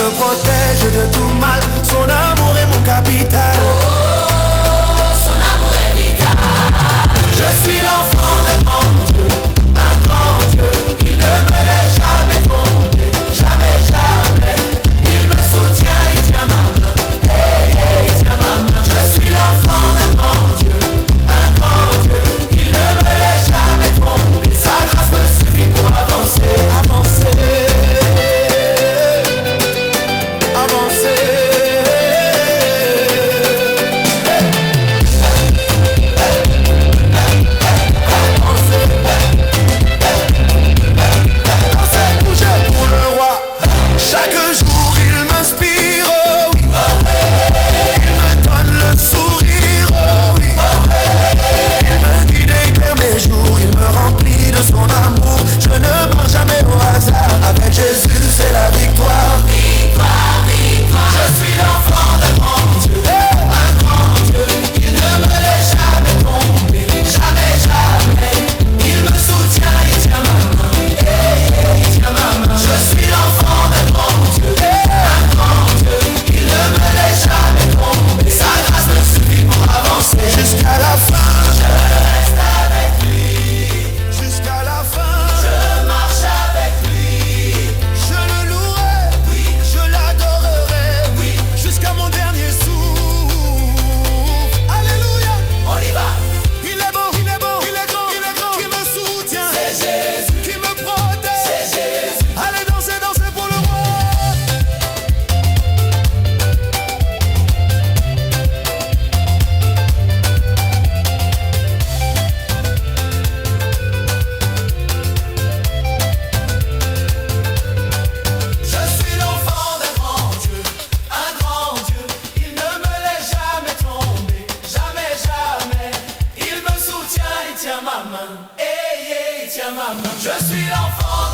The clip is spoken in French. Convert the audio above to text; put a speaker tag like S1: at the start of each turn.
S1: me protège de tout mal. Son amour est mon capital. Son amour est vital. Je suis l'enfant de mon Dieu, un grand Dieu. Il ne me laisse jamais tomber, jamais, jamais. Il me soutient, il tient ma main. Hey, hey, il tient ma main. Je suis l'enfant de mon Dieu, un grand Dieu. Il ne me laisse jamais tomber. Sa grâce me suffit pour avancer, avancer, avancer. Chaque jour il m'inspire, oh oui. Il me donne le sourire, oh oui. Il me guide et éclaire mes jours. Il me remplit de son amour. Je ne marche jamais au hasard. Avec Jésus c'est la victoire. Victoire, victoire. Je suis l'enfant de mon Dieu, un grand Dieu. Il ne me laisse jamais tomber, jamais, jamais. Il me soutient, il tient ma main. Hey, hey, il tient ma main. Je suis l'enfant de mon Dieu, un grand Dieu. Il ne me laisse jamais tomber. Sa grâce me suffit pour avancer. Jusqu'à la fin, je reste avec lui. Jusqu'à la fin, je marche avec lui. Je le louerai, oui. Je l'adorerai, oui. Jusqu'à mon dernier souffle. Alléluia, on y va. Il est beau, il est beau, il est grand, qui me soutient. C'est Jésus, qui me protège. C'est Jésus. Allez danser, danser pour le roi. Je suis l'enfant d'un grand Dieu, un grand Dieu. Il ne me laisse jamais tomber, jamais, jamais. Il me soutient, il tient ma main. Hey, hey, il tient ma main. Je suis l'enfant